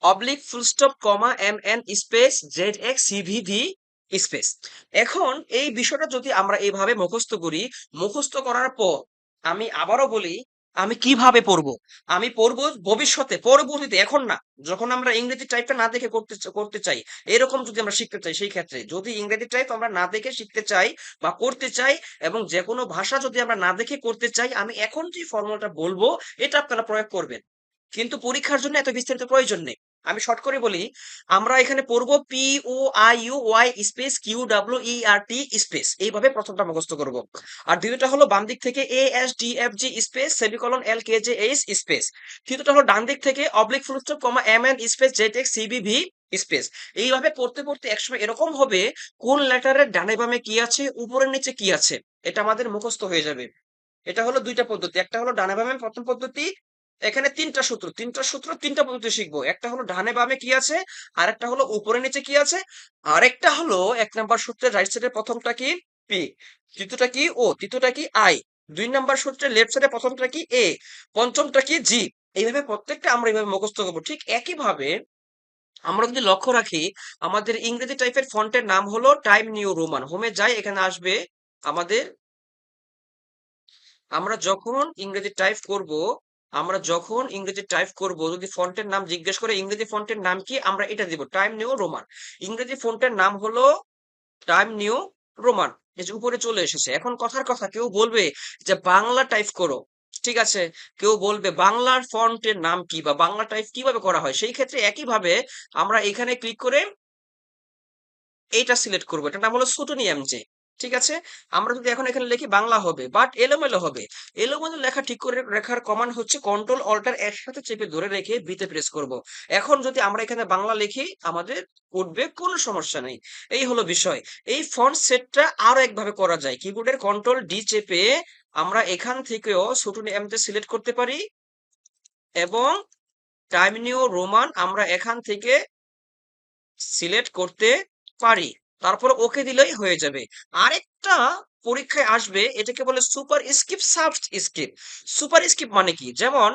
oblique full stop comma MN space ZXCVV space. এখন এই বিষয়টা যদি আমরা এইভাবে মুখস্থ করি, মুখস্থ করার পর আমি আবারও বলি আমি কিভাবে পড়বো। আমি পড়বো ভবিষ্যতে, পরবর্তীতে, এখন না। যখন আমরা ইংরেজি টাইপটা না দেখে করতে চাই, এরকম যদি আমরা শিখতে চাই, সেই ক্ষেত্রে যদি ইংরেজি টাইপ আমরা না দেখে শিখতে চাই বা করতে চাই, এবং যে কোনো ভাষা যদি আমরা না দেখে করতে চাই, আমি এখন যে ফর্মুলাটা বলবো এটা আপনারা প্রয়োগ করবেন। কিন্তু পরীক্ষার জন্য এত বিস্তারিত প্রয়োজন নেই। আমি শর্ট করে বলি, আমরা এখানে পড়ব POIUY স্পেস QWERT স্পেস, এইভাবে প্রথমটা মুখস্থ করব। আর দ্বিতীয়টা হলো বাম দিক থেকে ASDFG space semicolon LKJH space. তৃতীয়টা হলো ডান দিক থেকে oblique full stop comma MN space ZXCVV space. এইভাবে পড়তে পড়তে একসময় এরকম হবে কোন লেটারের ডানে বামে কি আছে, উপরের নিচে কি আছে, এটা আমাদের মুখস্থ হয়ে যাবে। এটা হলো ২ টা পদ্ধতি। একটা হলো ডানে বামে প্রথম পদ্ধতি। এখানে ৩ টা সূত্র, ৩ টা সূত্র ৩ টা পদ্ধতি শিখবো। একটা হলো ডানে বামে কি আছে, আরেকটা হলো উপরে নিচে কি আছে, আরেকটা হলো ১ নাম্বার সূত্রের রাইট সাইডের প্রথমটা কি P, তৃতীয়টা কি O, তৃতীয়টা কি I, ২ নাম্বার সূত্রের লেফট সাইডে প্রথমটা কি A, পঞ্চমটা কি G। এইভাবে প্রত্যেকটা আমরা এইভাবে মুখস্থ করবো। ঠিক একইভাবে আমরা যদি লক্ষ্য রাখি, আমাদের ইংরেজি টাইপের ফন্টের নাম হলো টাইম নিউ রোমান। হোমে যাই, এখানে আসবে আমাদের, আমরা যখন ইংরেজি টাইপ করব, যদি ফন্টের নাম জিজ্ঞেস করে ইংরেজি ফন্টের নাম কি, আমরা এটা দিব টাইম নিউ রোমান। ইংরেজি ফন্টের নাম হলো টাইম নিউ রোমান। এই যে উপরে চলে এসেছে। এখন কথার কথা, কেউ বলবে যে বাংলা টাইপ করো, ঠিক আছে, কেউ বলবে বাংলার ফন্টের নাম কি বা বাংলা টাইপ কিভাবে করা হয়, সেই ক্ষেত্রে একইভাবে আমরা এখানে ক্লিক করে এইটা সিলেক্ট করবো। এটার নাম হলো সুটোনিয়াম জে। ঠিক আছে, আমরা যদি এখন এখানে লিখি বাংলা হবে, বাট এলোমেলো হবে। এলোমেলো লেখা ঠিক করে রেখার কমান্ড হচ্ছে কন্ট্রোল অল্টার একসাথে চেপে ধরে রেখে বিতে প্রেস করব। এখন যদি আমরা এখানে বাংলা লিখি, আমাদের উঠবে, কোনো সমস্যা নেই। এই হলো বিষয়। এই ফন্ট সেটটা আরো একভাবে করা যায়, কিবোর্ডের কন্ট্রোল ডি চেপে আমরা এখান থেকেও সুটোনিয়াম তে সিলেক্ট করতে পারি, এবং টাইম নিউ রোমান আমরা এখান থেকে সিলেক্ট করতে পারি। তারপর ওকে দিলেই হয়ে যাবে। আরেকটা পরীক্ষায় আসবে, এটাকে বলে সুপার স্কিপ, সাবস্ট স্কিপ। সুপার স্কিপ মানে কি, যেমন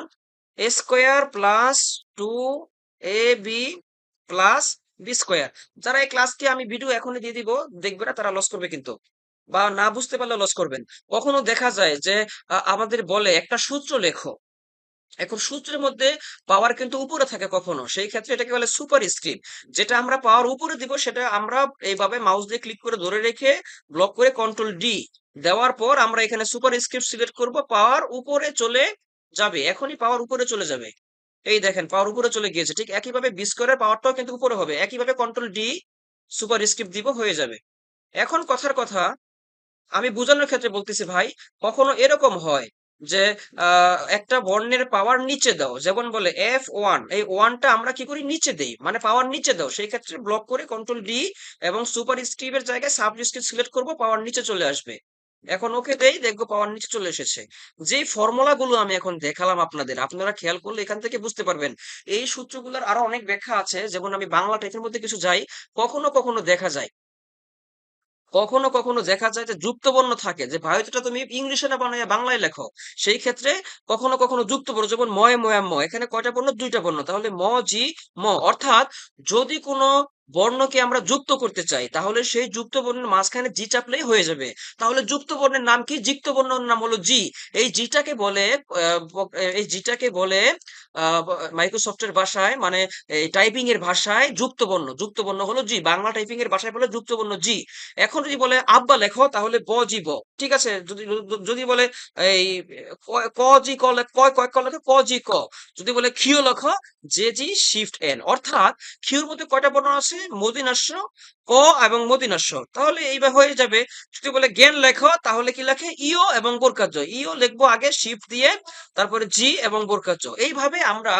a square plus 2ab plus B square. যারা এই ক্লাসকে আমি ভিডিও এখনই দিয়ে দিব, দেখবে না, তারা লস করবে কিন্তু, বা না বুঝতে পারলে লস করবেন। কখনো দেখা যায় যে আমাদের বলে একটা সূত্র লেখো, এখন সূত্রের মধ্যে পাওয়ার কিন্তু উপরে থাকে কখনো, সেই ক্ষেত্রে এটাকে বলে সুপার স্ক্রিপ্ট। যেটা আমরা পাওয়ার উপরে দিব, সেটা আমরা এইভাবে মাউস দিয়ে ক্লিক করে ধরে রেখে ব্লক করে কন্ট্রোল ডি দেওয়ার পর আমরা এখানে সুপারস্ক্রিপ্ট সিলেক্ট করব, পাওয়ার উপরে চলে যাবে, এখনই পাওয়ার উপরে চলে যাবে। এই দেখেন পাওয়ার উপরে চলে গিয়েছে। ঠিক একইভাবে বি স্কোয়ারের পাওয়ারটাও কিন্তু উপরে হবে, একইভাবে কন্ট্রোল ডি সুপারস্ক্রিপ্ট দিব, হয়ে যাবে। এখন কথার কথা, আমি বোঝানোর ক্ষেত্রে বলতেছি ভাই, কখনো এরকম হয় যে একটা বর্ণের পাওয়ার নিচে দাও, যেমন বলে F1, এই ওয়ানটা আমরা কি করি, নিচে দেই, মানে পাওয়ার নিচে দাও, সেই ক্ষেত্রে ব্লক করে কন্ট্রোল ডি এবং সুপার স্ক্রিপ্টের জায়গায় সাবস্ক্রিপ্ট সিলেক্ট করব, পাওয়ার নিচে চলে আসবে। এখন ওকে দেই, দেখবো পাওয়ার নিচে চলে এসেছে। যেই ফর্মুলা গুলো আমি এখন দেখালাম আপনাদের, আপনারা খেয়াল করলে এখান থেকে বুঝতে পারবেন এই সূত্রগুলোর আরো অনেক ব্যাখ্যা আছে। যেমন আমি বাংলা টাইপের মধ্যে কিছু যাই, কখনো কখনো দেখা যায়, কখনো কখনো দেখা যায় যে যুক্ত বর্ণ থাকে, যে ভাই এটা তুমি ইংলিশে না বানায় বাংলায় লেখো। সেই ক্ষেত্রে কখনো কখনো যুক্ত বর্ণ, যেমন ময় ময়া ম, এখানে কয়টা বর্ণ, দুইটা বর্ণ, তাহলে ম জি ম। অর্থাৎ যদি কোনো বর্ণকে আমরা যুক্ত করতে চাই, তাহলে সেই যুক্ত বর্ণের মাঝখানে জি চাপলেই হয়ে যাবে। তাহলে যুক্ত বর্ণের নাম কি, যুক্ত বর্ণের নাম হলো জি। এই জিটাকে বলে এই জিটাকে বলে মাইক্রোসফটের ভাষায়, মানে এই টাইপিং এর ভাষায় যুক্ত বর্ণ। যুক্ত বর্ণ হলো জি, বাংলা টাইপিং এর ভাষায় বলে যুক্ত বর্ণ জি। এখন যদি বলে আব্বা লেখো, তাহলে ব জি ব। ঠিক আছে, যদি যদি বলে এই ক জি ক কয় কয় ক লেখো, ক জি ক। যদি বলে ক্ষিয় লেখো, জে জি শিফট এন। অর্থাৎ ক্ষিয়র মধ্যে কয়টা বর্ণ আছে, মদিনাস্য, ক এবং মদিনাস্য, তাহলে এইভাবে হয়ে যাবে। যদি বলে জ্ঞান লেখো, তাহলে কি লেখে, ইও এবং বরকাজ। ইও লিখবো আগে শিফট দিয়ে, তারপরে জি এবং বরকাজ। এইভাবে আমরা,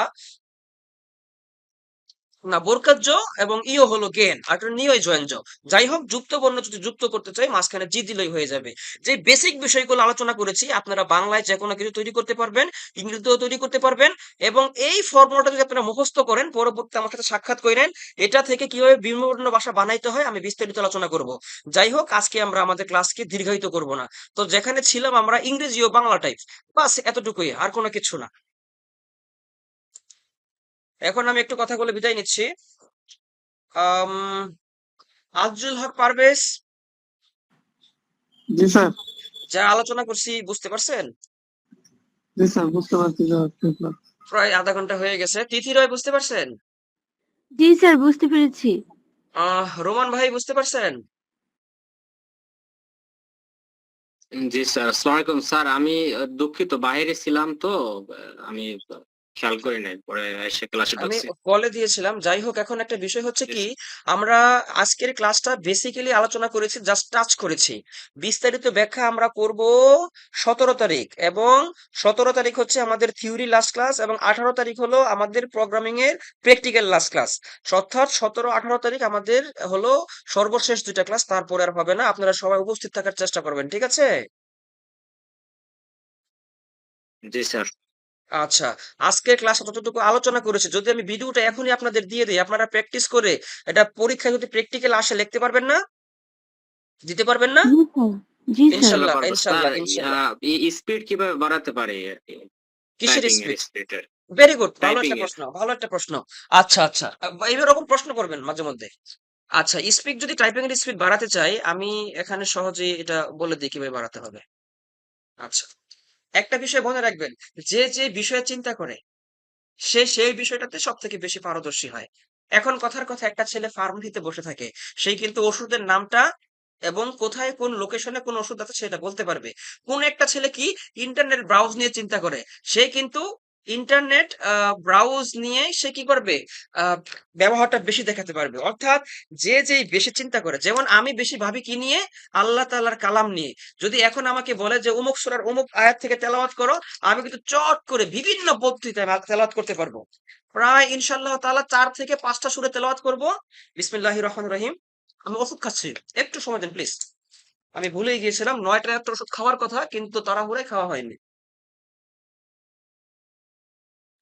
না বোরকাজ্য এবং ইও হলো গেন, আর নিয়ই জয়েন্ট। যাই হোক, যুক্ত বর্ণ যদি যুক্ত করতে চাই, মাঝখানে জি দিলেই হয়ে যাবে। যে বেসিক বিষয়গুলো আলোচনা করেছি, আপনারা বাংলায় যে কোনো কিছু তৈরি করতে পারবেন, ইংরেজিতেও তৈরি করতে পারবেন। এবং এই ফর্মুলাটা যদি আপনারা মুখস্থ করেন, পরবর্তীতে আমার সাথে সাক্ষাৎ করেন, এটা থেকে কিভাবে বিভিন্ন ভাষা বানাইতে হয় আমি বিস্তারিত আলোচনা করব। যাই হোক, আজকে আমরা আমাদের ক্লাসকে দীর্ঘায়িত করব না। তো যেখানে ছিলাম আমরা, ইংরেজি ও বাংলা টাইপ, বাস এতটুকুই, আর কোনো কিছু না। এখন আমি একটু কথা বলে বিদায় নিচ্ছি। আম আজজুল হক পারভেজ, জি স্যার। যা আলোচনা করছি বুঝতে পারছেন? জি স্যার, বুঝতে পারছি স্যার। প্রায় আধা ঘন্টা হয়ে গেছে। তিথি রয় বুঝতে পারছেন? জি স্যার, বুঝতে পেরেছি। রোমান ভাই বুঝতে পারছেন? জি স্যার, আসসালামু আলাইকুম স্যার। আমি দুঃখিত, বাইরে ছিলাম তো, আমি খেয়াল করি নাই, পরে এসে ক্লাসে আমি ঢুকছি। কলে দিয়েছিলাম। যাই হোক, এখন একটা বিষয় হচ্ছে জি কি, স্যার। আমরা আজকের ক্লাসটা বেসিক্যালি আলোচনা করেছি, জাস্ট টাচ করেছি। বিস্তারিত ব্যাখ্যা আমরা করব 17 তারিখ, এবং 17 তারিখ হচ্ছে আমাদের থিওরি লাস্ট ক্লাস, এবং 18 তারিখ হলো আমাদের প্রোগ্রামিং এর প্র্যাকটিক্যাল লাস্ট ক্লাস। অর্থাৎ 17 18 তারিখ আমাদের হলো সর্বশেষ দুইটা ক্লাস, তারপরে আর হবে না। আপনারা সবাই উপস্থিত থাকার চেষ্টা করবেন, ঠিক আছে? জি স্যার। আচ্ছা, আজকের ক্লাসে যতটুকু আলোচনা করেছি, যদি আমি ভিডিওটা এখনই আপনাদের দিয়ে দিই, আপনারা প্র্যাকটিস করে এটা পরীক্ষায় যদি প্র্যাকটিক্যাল আসে, লিখতে পারবেন না? দিতে পারবেন না? জি স্যার। জি স্যার। ইনশাল্লাহ ইনশাল্লাহ, পারবো স্যার। ইনশাল্লাহ, ইনশাল্লাহ। স্পিড কিভাবে বাড়াতে পারি আর কি, কিসের টাইপিং এর স্পিড? স্পিডের, ভেরি গুড, ভালো টাইপিং একটা এর। প্রশ্ন, ভালো একটা প্রশ্ন। আচ্ছা আচ্ছা, এইরকম প্রশ্ন করবেন মাঝে মধ্যে। আচ্ছা, স্পিড যদি টাইপিং এর স্পিড বাড়াতে চাই, আমি এখানে সহজেই এটা বলে দিই কিভাবে বাড়াতে হবে। আচ্ছা, একটা বিষয় মনে রাখবেন, যে যে বিষয়ে চিন্তা করে সে সেই বিষয়টাতে সব থেকে বেশি পারদর্শী হয়। এখন কথার কথা, একটা ছেলে ফার্মেসিতে বসে থাকে, সেই কিন্তু ওষুধের নামটা এবং কোথায় কোন লোকেশনে কোন ওষুধ আছে সেটা বলতে পারবে। কোন একটা ছেলে কি, ইন্টারনেট ব্রাউজ নিয়ে চিন্তা করে, সে কিন্তু ইন্টারনেট ব্রাউজ নিয়ে সে কি করবে, আহ, ব্যবহারটা বেশি দেখাতে পারবে। অর্থাৎ যে যেই বেশি চিন্তা করে, যেমন আমি বেশি ভাবি কি নিয়ে, আল্লাহ তাআলার কালাম নিয়ে। যদি এখন আমাকে বলে যে অমুক সূরার অমুক আয়াত থেকে তেলাওয়াত করো, আমি কিন্তু চট করে বিভিন্ন পদ্ধতিতে তেলাওয়াত করতে পারবো। প্রায় ইনশাআল্লাহ তাআলা 4 থেকে 5টা সূরা তেলাওয়াত করব। বিসমিল্লাহির রহমানির রহিম। আমি ওষুধ খাচ্ছি, একটু সময় দেন প্লিজ। আমি ভুলেই গিয়েছিলাম, 9টা একটা ওষুধ খাওয়ার কথা, কিন্তু তাড়াহুড়োয় খাওয়া হয়নি।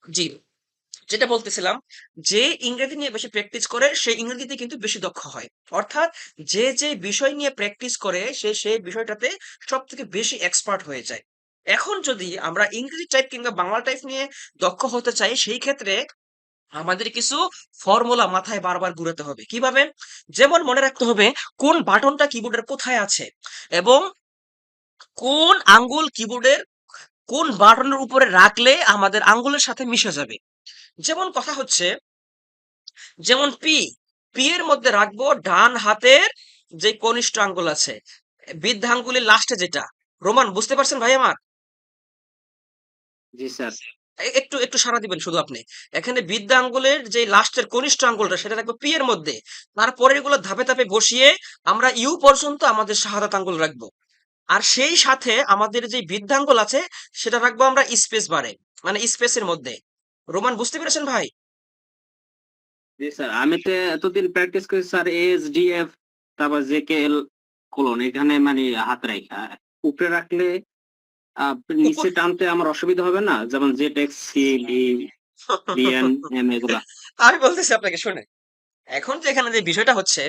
জি, যেটা বলতেছিলাম, যে ইংরেজি নিয়ে বেশি প্র্যাকটিস করে সে ইংরেজিতে কিন্তু বেশি দক্ষ হয়। অর্থাৎ যে যে বিষয় নিয়ে প্র্যাকটিস করে সে সেই বিষয়টাতে সব থেকে বেশি এক্সপার্ট হয়ে যায়। এখন যদি আমরা ইংরেজি টাইপ কিংবা বাংলা টাইপ নিয়ে দক্ষ হতে চাই, সেই ক্ষেত্রে আমাদের কিছু ফর্মুলা মাথায় বারবার ঘুরাতে হবে। কিভাবে? যেমন মনে রাখতে হবে কোন বাটনটা কিবোর্ডের কোথায় আছে, এবং কোন আঙ্গুল কিবোর্ডের কোন বাটনের উপরে রাখলে আমাদের আঙ্গুলের সাথে মিশে যাবে। যেমন কথা হচ্ছে, যেমন পি, পি এর মধ্যে রাখবো ডান হাতের যে কনিষ্ঠ আঙ্গুল আছে, বৃদ্ধাঙ্গুলের লাস্টে যেটা। রোমান বুঝতে পারছেন ভাই আমার? জি স্যার। একটু একটু সাড়া দিবেন শুধু আপনি। এখানে বৃদ্ধা আঙ্গুলের যে লাস্টের কনিষ্ঠ আঙ্গুলটা সেটা রাখবো পি এর মধ্যে। তারপরে এগুলো ধাপে ধাপে বসিয়ে আমরা ইউ পর্যন্ত আমাদের শাহাদাত আঙ্গুল রাখবো। আর সেই সাথে আমাদের যে বৃদ্ধাঙ্গুল আছে সেটা রাখবো আমরা স্পেস বারে, মানে স্পেসের মধ্যে। রোমান বুঝতে পেরেছেন ভাই? জি স্যার, আমি তো এতদিন প্র্যাকটিস করি স্যার, এএসডিএফ তারপর জেকেএল কোলন এখানে মানে হাত রাখা উপরে রাখলে উপর নিচে টানতে আমার অসুবিধা হবে না, যেমন জেটেক্স সি বি বিএন এম এগুলা। আমি বলতেছি আপনাকে শুনে, এখন যে এখানে যে বিষয়টা হচ্ছে,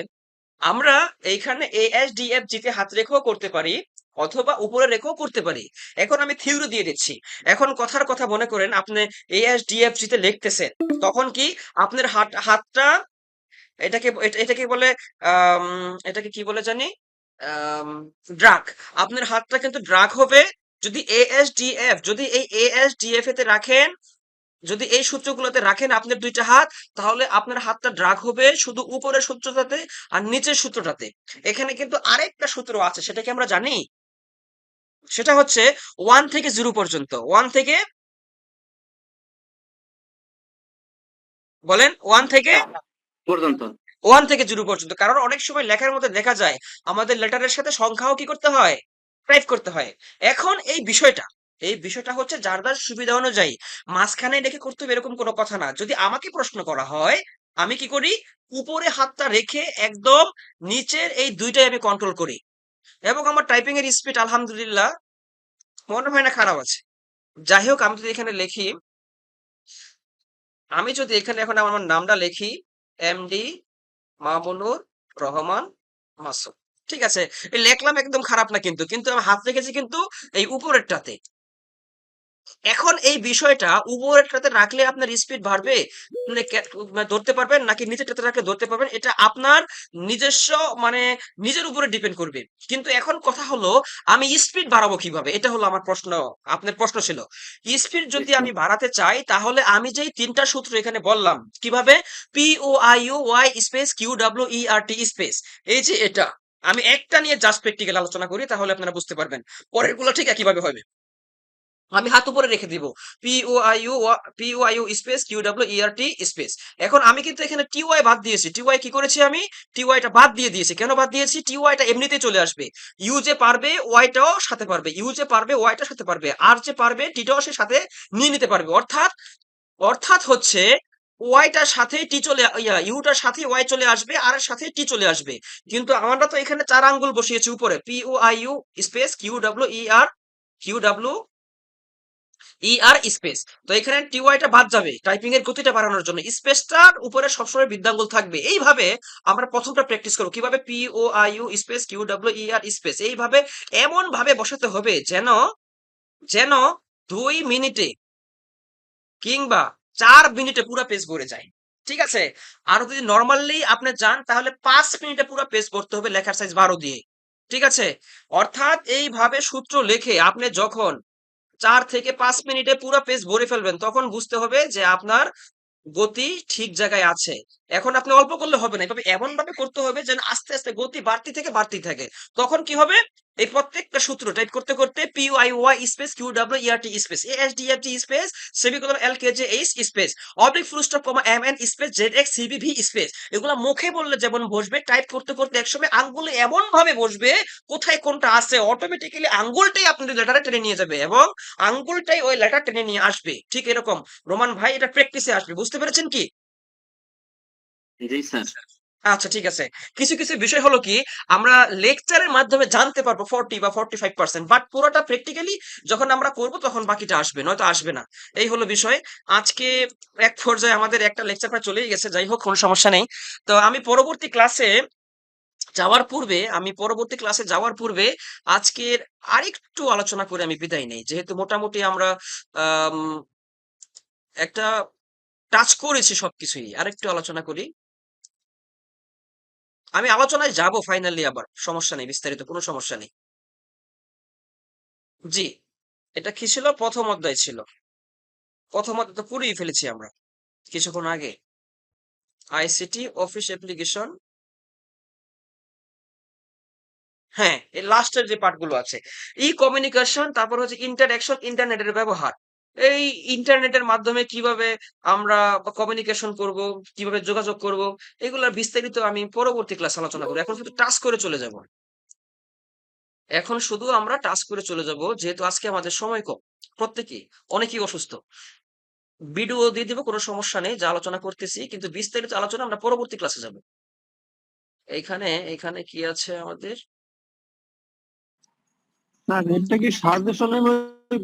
আমরা এইখানে ASDFG তে হাত রেখেও করতে পারি অথবা উপরে রেখেও করতে পারি। এখন আমি থিওরি দিয়ে দিচ্ছি। এখন কথার কথা মনে করেন আপনি ASDFG তে লিখতেছেন, তখন কি আপনার হাতটা এটাকে বলে এটাকে কি বলে জানি, ড্রাগ। আপনার হাতটা কিন্তু ড্রাগ হবে যদি যদি এই ASDF তে রাখেন, যদি এই সূত্রগুলোতে রাখেন আপনার দুইটা হাত, তাহলে আপনার হাতটা ড্রাগ হবে শুধু উপরের সূত্রটাতে আর নিচের সূত্রটাতে। এখানে কিন্তু আরেকটা সূত্র আছে, সেটা কি আমরা জানি? সেটা হচ্ছে 1 থেকে 0 পর্যন্ত। 1 থেকে বলেন, 1 থেকে পর্যন্ত। 1 থেকে 0 পর্যন্ত। কারণ অনেক সময় লেখার মধ্যে দেখা যায় আমাদের লেটারের সাথে সংখ্যাও কি করতে হয়, টাইপ করতে হয়। এখন এই বিষয়টা হচ্ছে যার যার সুবিধা অনুযায়ী মাঝখানে রেখে করতে হবে এরকম কোনো কথা না। যদি আমাকে প্রশ্ন করা হয়, আমি কি করি, উপরে হাতটা রেখে একদম নিচের এই দুইটাই আমি কন্ট্রোল করি, এবং আমার টাইপিং এর স্পিড আলহামদুলিল্লাহ মনে হয় না খারাপ আছে। যাই হোক, আমি যদি এখানে এখন আমার নামটা লিখি, এমডি মামুনুর রহমান মাসুদ, ঠিক আছে, এই লেখলাম, একদম খারাপ না, কিন্তু কিন্তু আমি হাত রেখেছি কিন্তু এই উপরেরটাতে। এখন এই বিষয়টা উপরেরটাতে রাখলে আপনার স্পিড বাড়বে, মানে মানে ধরতে পারবেন, নাকি নিচেরটাতে রাখলে ধরতে পারবেন, এটা আপনার নিজস্ব, মানে নিজের উপরে ডিপেন্ড করবে। কিন্তু এখন কথা হলো, আমি স্পিড বাড়াবো কিভাবে, এটা হলো আমার প্রশ্ন। আপনার প্রশ্ন ছিল স্পিড জি যদি স্যার। আমি বাড়াতে চাই, তাহলে আমি যেই তিনটা সূত্র এখানে বললাম, কিভাবে, POIUY স্পেস QWERT স্পেস, এই যে এটা, আমি একটা নিয়ে জাস্ট প্র্যাকটিক্যাল আলোচনা করি, তাহলে আপনারা বুঝতে পারবেন। পরের গুলো ঠিক একইভাবে হবে। আমি হাত উপরে রেখে দিব, POIU স্পেস QWERT স্পেস। এখন আমি কিন্তু এখানে TY বাদ দিয়েছি। TY কি করেছি আমি, TY টা বাদ দিয়ে দিয়েছি। কেন বাদ দিয়েছি, TY টা এমনিতেই চলে আসবে। ইউ যে পারবে ওয়াই টাও সাথে পারবে, ইউ যে পারবে ওয়াই টাও সাথে পারবে, আর যে পারবে টিটাও সে সাথে নিয়ে নিতে পারবে। অর্থাৎ অর্থাৎ হচ্ছে ওয়াইটার সাথে টি চলে, ইউটার সাথে ওয়াই চলে আসবে, আর এর সাথে টি চলে আসবে। কিন্তু আমরা তো এখানে 4 আঙ্গুল বসিয়েছি উপরে, POIU স্পেস QWER স্পেস। তো এখানে টা বাদ যাবে টাইপিং এর গতিটা বাড়ানোর জন্য, স্পেসটার উপরে সবসময় বৃদ্ধাঙ্গুল থাকবে। এইভাবে আমরা প্রথমটা প্র্যাকটিস করব, কিভাবে, POIU স্পেস QWER স্পেস, এইভাবে এমন ভাবে বসাতে হবে যেন যেন 2 মিনিটে কিংবা 4 মিনিটে পুরো পেজ ভরে যায়। ঠিক আছে? আর যদি নরমালি আপনি যান, তাহলে 5 মিনিটে পুরো পেজ ভরতে হবে লেখার সাইজ 12 দিয়ে। ঠিক আছে? অর্থাৎ এইভাবে সূত্র লিখে আপনি যখন 4 থেকে 5 মিনিটে পুরো পেজ ভরে ফেলবেন, তখন বুঝতে হবে যে আপনার গতি ঠিক জায়গায় আছে। এখন আপনি অল্প করলে হবে না, এভাবে এমন ভাবে করতে হবে যেন আস্তে আস্তে গতি বাড়তেই থাকে। তখন কি হবে, এই প্রত্যেকটা সূত্র টাইপ করতে করতে POIY space QWERT space ASDFG space semicolon LKJH space oblique full stop comma MN space ZXCBV space, এগুলা মুখে বললে যেমন বসবে, টাইপ করতে করতে একসময় আঙ্গুলে এমন ভাবে বসবে, কোথায় কোনটা আছে অটোমেটিক্যালি আঙ্গুলটাই আপনাদের লেটারে টেনে নিয়ে যাবে, এবং আঙ্গুলটাই ওই লেটার টেনে নিয়ে আসবে। ঠিক এরকম রোমান ভাই, এটা প্র্যাকটিসে আসবে, বুঝতে পেরেছেন কি? জি স্যার। আচ্ছা, ঠিক আছে। কিছু কিছু বিষয় হলো কি, আমরা লেকচারের মাধ্যমে জানতে পারবো 40 বা 45%, বাট পুরোটা প্র্যাকটিক্যালি যখন আমরা করব তখন বাকিটা আসবে, নয়তো আসবে না। এই হলো বিষয়। আজকে এক পর্যায়ে আমাদের একটা লেকচার প্রায় চলেই গেছে, যাই হোক কোনো সমস্যা নেই। তো আমি পরবর্তী ক্লাসে যাওয়ার পূর্বে আজকের আরেকটু আলোচনা করে আমি বিদায় নেই, যেহেতু মোটামুটি আমরা আম, একটা টাচ করেছি সবকিছুই, আরেকটু আলোচনা করি। আমি আলোচনায় যাব ফাইনালি, আবার সমস্যা নেই, বিস্তারিত কোনো সমস্যা নেই। জি, এটা কি ছিল, প্রথম অধ্যায় ছিল। প্রথম অধ্যায় তো পুরিয়ে ফেলেছি আমরা কিছুক্ষণ আগে। আইসিটি অফিস অ্যাপ্লিকেশন হ্যাঁ, এই লাস্টের যে পার্টগুলো আছে। কমিউনিকেশন, তারপর হচ্ছে ইন্টারঅ্যাকশন, ইন্টারনেটের ব্যবহার। এই ইন্টারনেটের মাধ্যমে কিভাবে আমরা কমিউনিকেশন করব, কিভাবে যোগাযোগ করব, এগুলার বিস্তারিত আমি পরবর্তী ক্লাসে আলোচনা করব। এখন শুধু টাস্ক করে চলে যাব। এখন শুধু আমরা টাস্ক করে চলে যাব, যেহেতু আজকে আমাদের সময় কম। প্রত্যেকেই, অনেকেই অসুস্থ। ভিডিও দিয়ে দিব, কোনো সমস্যা নেই, যা আলোচনা করতেছি, কিন্তু বিস্তারিত আলোচনা আমরা পরবর্তী ক্লাসে যাব। এখানে কি আছে আমাদের? স্যার এটা কি সাজেশনের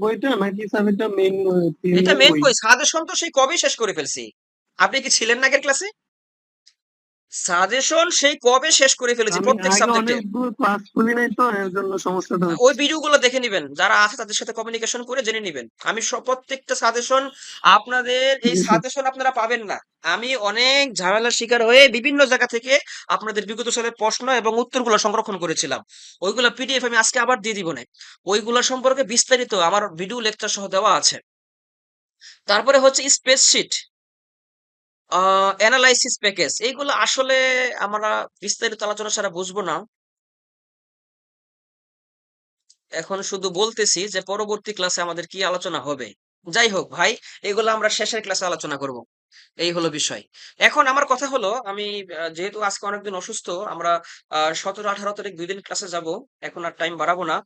বইটা নাকি স্যার এটা মেইন এটা মেন বই? বই। সাজেশন তো সেই কবে শেষ করে ফেলছি। আপনি কি ছিলেন না আগের ক্লাসে? সাজেশন সেই কবে শেষ করে ফেলেছি আমি প্রত্যেক আগে সাবজেক্টে। অনেকগুলো ক্লাস করি নাই তো এর জন্য সমস্যাটা ওই হচ্ছে। ভিডিওগুলো দেখে নিবেন, যারা আছে তাদের সাথে কমিউনিকেশন করে জেনে নিবেন। আমি প্রত্যেকটা সাজেশন, আপনাদের এই জি স্যার। সাজেশন আপনারা পাবেন না। আমি অনেক ঝামেলার শিকার হয়ে বিভিন্ন জায়গা থেকে আপনাদের বিগত সালের প্রশ্ন এবং উত্তরগুলো সংরক্ষণ করেছিলাম। ওইগুলো পিডিএফ আমি আজকে আবার দিয়ে দিব না। ওইগুলো সম্পর্কে বিস্তারিত আমার ভিডিও লেকচার সহ দেওয়া আছে। তারপরে হচ্ছে স্প্রেডশিট, অ্যানালাইসিস প্যাকেজ, এইগুলো আসলে আমরা বিস্তারিত আলোচনা ছাড়া বুঝবো না। এখন শুধু বলতেছি যে পরবর্তী ক্লাসে আমাদের কি আলোচনা হবে। যাই হোক ভাই, এগুলো আমরা শেষের ক্লাসে আলোচনা করব। এই হলো বিষয়। এখন আমার কথা হলো, আমি যেহেতু আজকে অনেকদিন অসুস্থ, আমরা 17-18 তারিখ 2 দিন ক্লাসে যাব। এখন আর টাইম বাড়াবো না।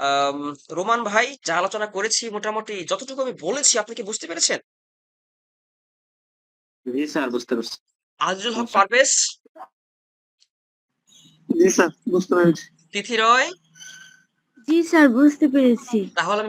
আম, রোমান ভাই, যা আলোচনা করেছি মোটামুটি যতটুকু আমি বলেছি, আপনি কি বুঝতে পেরেছেন? জি স্যার, বুঝতে পারছি। আজিজুল হক পারভেজ, জি স্যার বুঝতে পেরেছি। তিথি রয়, জি স্যার বুঝতে পেরেছি। তাহলে আমি